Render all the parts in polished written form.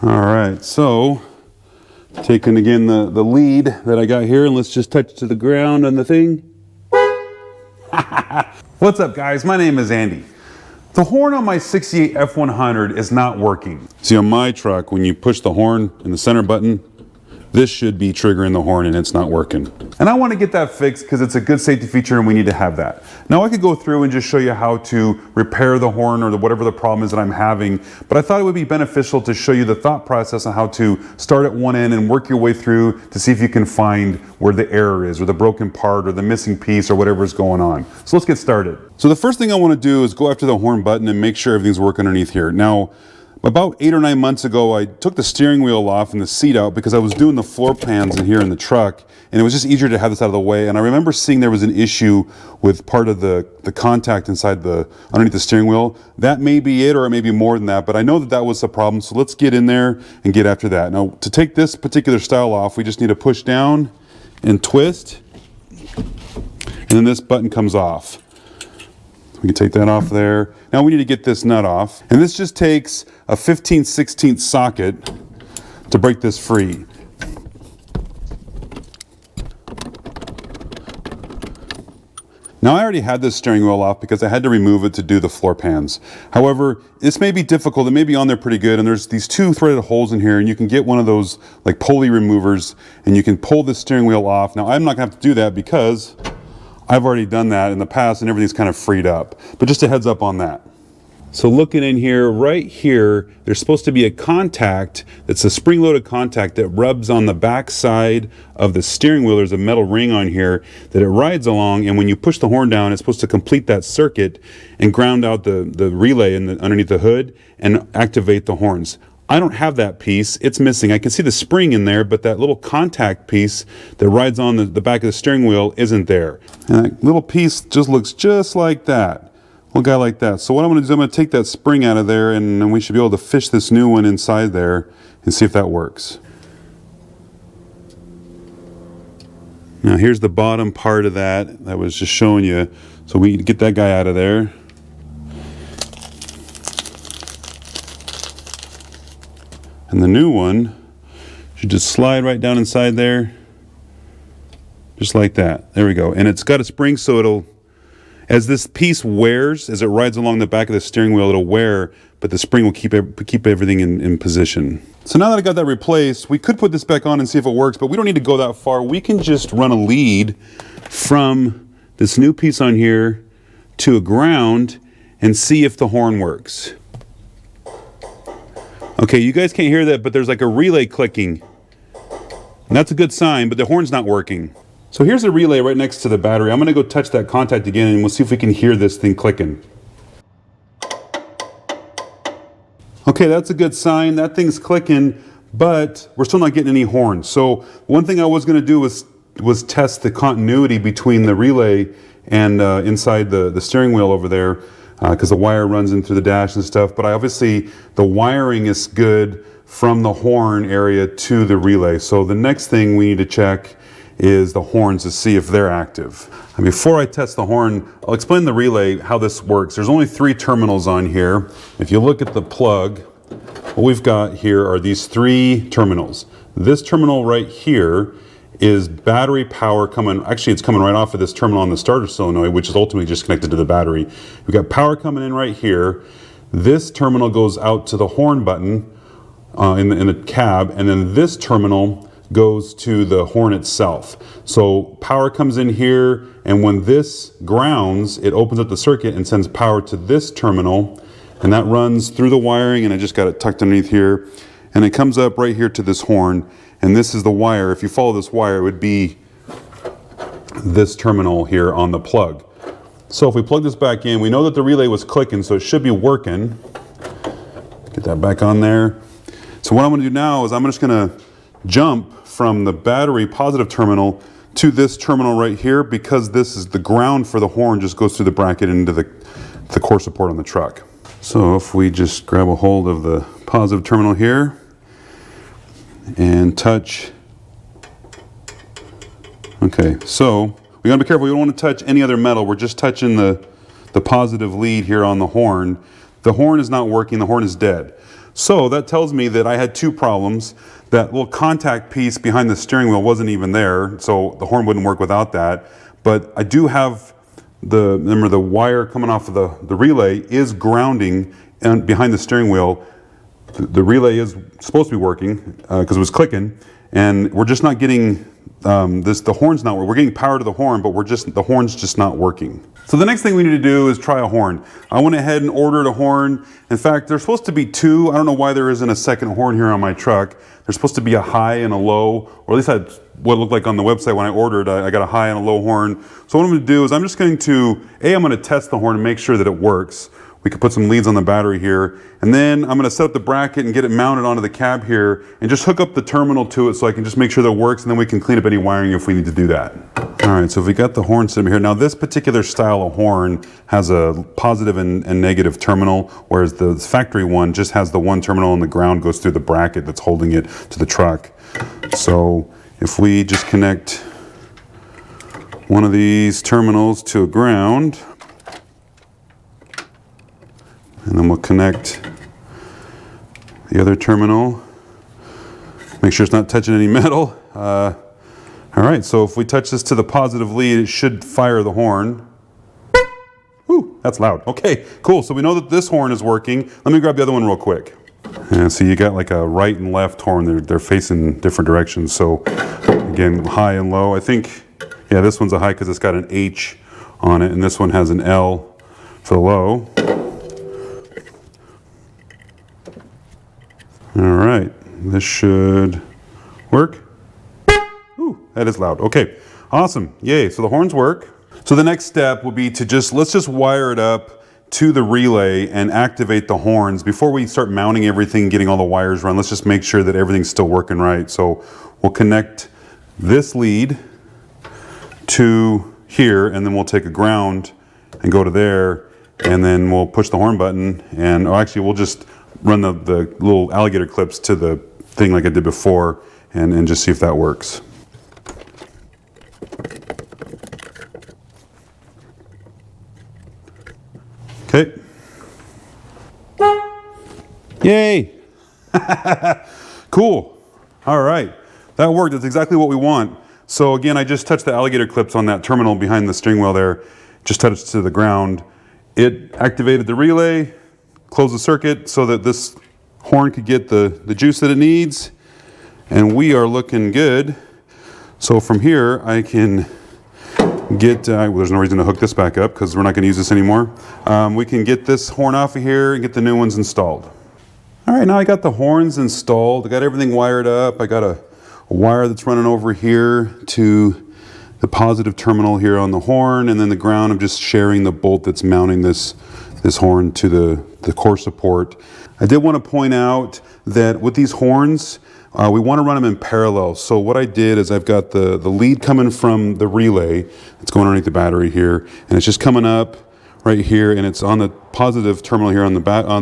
All right, so taking again the lead that I got here, and let's just touch to the ground on the thing. What's up, guys? My name is Andy. The horn on my 68 F100 is not working. See, on my truck, when you push the horn and the center button, this should be triggering the horn and it's not working. And I want to get that fixed because it's a good safety feature and we need to have that. Now I could go through and just show you how to repair the horn or whatever the problem is that I'm having, but I thought it would be beneficial to show you the thought process on how to start at one end and work your way through to see if you can find where the error is or the broken part or the missing piece or whatever is going on. So let's get started. So the first thing I want to do is go after the horn button and make sure everything's working underneath here. Now, about 8 or 9 months ago, I took the steering wheel off and the seat out because I was doing the floor pans in here in the truck, and it was just easier to have this out of the way. And I remember seeing there was an issue with part of the contact inside underneath the steering wheel. That may be it, or it may be more than that, but I know that was the problem. So let's get in there and get after that. Now, to take this particular style off, we just need to push down and twist, and then this button comes off. We can take that off there. Now we need to get this nut off. And this just takes a 15/16 socket to break this free. Now I already had this steering wheel off because I had to remove it to do the floor pans. However, this may be difficult. It may be on there pretty good, and there's these 2 threaded holes in here, and you can get one of those like pulley removers and you can pull the steering wheel off. Now I'm not gonna have to do that because I've already done that in the past and everything's kind of freed up, but just a heads up on that. So looking in here, right here, there's supposed to be a contact that's a spring-loaded contact that rubs on the back side of the steering wheel. There's a metal ring on here that it rides along, and when you push the horn down, it's supposed to complete that circuit and ground out the relay underneath the hood and activate the horns. I don't have that piece. It's missing. I can see the spring in there, but that little contact piece that rides on the back of the steering wheel isn't there. And that little piece just looks just like that. Little guy like that. So what I'm going to do is I'm going to take that spring out of there, and we should be able to fish this new one inside there and see if that works. Now here's the bottom part of that I was just showing you. So we get that guy out of there. And the new one should just slide right down inside there, just like that. There we go. And it's got a spring, so it'll, as this piece wears, as it rides along the back of the steering wheel, it'll wear, but the spring will keep everything in position. So now that I got that replaced, we could put this back on and see if it works, but we don't need to go that far. We can just run a lead from this new piece on here to a ground and see if the horn works. Okay, you guys can't hear that, but there's like a relay clicking. And that's a good sign, but the horn's not working. So here's a relay right next to the battery. I'm gonna go touch that contact again and we'll see if we can hear this thing clicking. Okay, that's a good sign. That thing's clicking, but we're still not getting any horns. So one thing I was gonna do was test the continuity between the relay and inside the steering wheel over there, because the wire runs in through the dash and stuff, but obviously the wiring is good from the horn area to the relay. So the next thing we need to check is the horns to see if they're active. And before I test the horn, I'll explain the relay, how this works. There's only 3 terminals on here. If you look at the plug, what we've got here are these 3 terminals. This terminal right here is battery power coming, actually it's coming right off of this terminal on the starter solenoid, which is ultimately just connected to the battery. We've got power coming in right here. This terminal goes out to the horn button in the cab, and then this terminal goes to the horn itself. So power comes in here, and when this grounds, it opens up the circuit and sends power to this terminal, and that runs through the wiring, and I just got it tucked underneath here, and it comes up right here to this horn. And this is the wire. If you follow this wire, it would be this terminal here on the plug. So if we plug this back in, we know that the relay was clicking, so it should be working. Get that back on there. So what I'm going to do now is I'm just going to jump from the battery positive terminal to this terminal right here, because this is the ground for the horn, just goes through the bracket into the core support on the truck. So if we just grab a hold of the positive terminal here and touch. Okay, so we gotta be careful. We don't want to touch any other metal. We're just touching the positive lead here on the horn. The horn is not working. The horn is dead. So that tells me that I had two problems. That little contact piece behind the steering wheel wasn't even there, so the horn wouldn't work without that. But I do have remember the wire coming off of the relay is grounding and behind the steering wheel. The relay is supposed to be working because it was clicking, and we're just not getting the horn's not working. We're getting power to the horn, but the horn's just not working. So the next thing we need to do is try a horn. I went ahead and ordered a horn. In fact, there's supposed to be two. I don't know why there isn't a second horn here on my truck. There's supposed to be a high and a low, or at least that's what it looked like on the website when I ordered. I got a high and a low horn. So what I'm going to do is I'm just going to, I'm going to test the horn and make sure that it works. We could put some leads on the battery here, and then I'm going to set up the bracket and get it mounted onto the cab here and just hook up the terminal to it so I can just make sure that it works, and then we can clean up any wiring if we need to do that. All right, so we got the horn system here. Now this particular style of horn has a positive and negative terminal, whereas the factory one just has the one terminal and the ground goes through the bracket that's holding it to the truck. So if we just connect one of these terminals to a ground, and then we'll connect the other terminal. Make sure it's not touching any metal. All right, so if we touch this to the positive lead, it should fire the horn. Whew, that's loud. Okay, cool. So we know that this horn is working. Let me grab the other one real quick. And so you got like a right and left horn. They're facing different directions. So again, high and low. I think, yeah, this one's a high because it's got an H on it, and this one has an L for the low. All right, this should work. Ooh, that is loud. Okay, awesome, yay, so the horns work. So the next step would be to let's just wire it up to the relay and activate the horns. Before we start mounting everything, getting all the wires run, let's just make sure that everything's still working right. So we'll connect this lead to here, and then we'll take a ground and go to there, and then we'll push the horn button, and actually we'll just run the little alligator clips to the thing like I did before, and just see if that works. Okay. Yay! Cool. All right. That worked. That's exactly what we want. So again, I just touched the alligator clips on that terminal behind the steering wheel there. Just touched it to the ground. It activated the relay, closed the circuit so that this horn could get the juice that it needs, and we are looking good. So from here I can get, well, there's no reason to hook this back up because we're not going to use this anymore. We can get this horn off of here and get the new ones installed. All right, now I got the horns installed. I got everything wired up. I got a wire that's running over here to the positive terminal here on the horn, and then the ground, I'm just sharing the bolt that's mounting this horn to the core support. I did want to point out that with these horns, we want to run them in parallel. So what I did is I've got the lead coming from the relay. It's going underneath the battery here, and it's just coming up right here, and it's on the positive terminal here on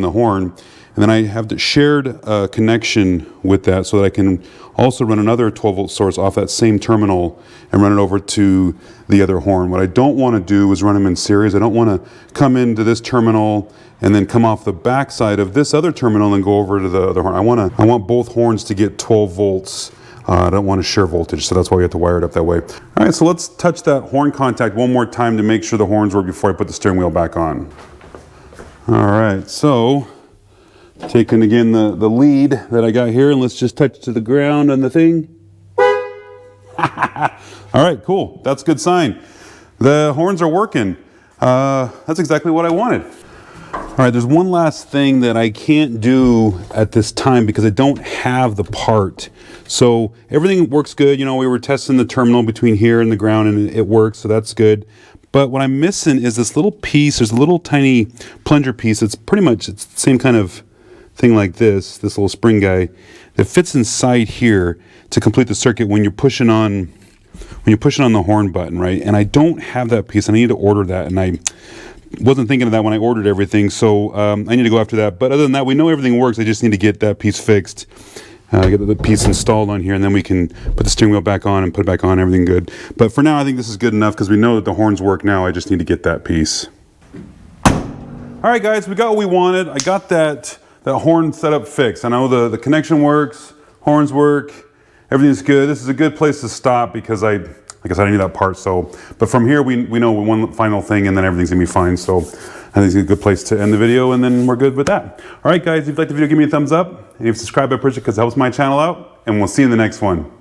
the horn. And then I have the shared connection with that so that I can also run another 12-volt source off that same terminal and run it over to the other horn. What I don't want to do is run them in series. I don't want to come into this terminal and then come off the back side of this other terminal and go over to the other horn. I want both horns to get 12 volts. I don't want to share voltage, so that's why we have to wire it up that way. All right, so let's touch that horn contact one more time to make sure the horns work before I put the steering wheel back on. All right, so taking again the lead that I got here, and let's just touch to the ground on the thing. All right, cool. That's a good sign. The horns are working. That's exactly what I wanted. All right, there's one last thing that I can't do at this time because I don't have the part. So everything works good. You know, we were testing the terminal between here and the ground, and it works, so that's good. But what I'm missing is this little piece. There's a little tiny plunger piece. It's pretty much the same kind of thing like this little spring guy that fits inside here to complete the circuit when you're pushing on the horn button, right? And I don't have that piece. I need to order that, and I wasn't thinking of that when I ordered everything, so I need to go after that. But other than that, we know everything works. I just need to get that piece fixed, get the piece installed on here, and then we can put the steering wheel back on and put it back on, everything good. But for now, I think this is good enough because we know that the horns work now. I just need to get that piece. All right, guys, we got what we wanted. I got that that horn setup fixed. I know the connection works, horns work, everything's good. This is a good place to stop because like I said, I need that part. So, but from here we know one final thing and then everything's gonna be fine. So I think it's a good place to end the video and then we're good with that. All right guys, if you liked the video, give me a thumbs up. And if you subscribe, I appreciate it because it helps my channel out, and we'll see you in the next one.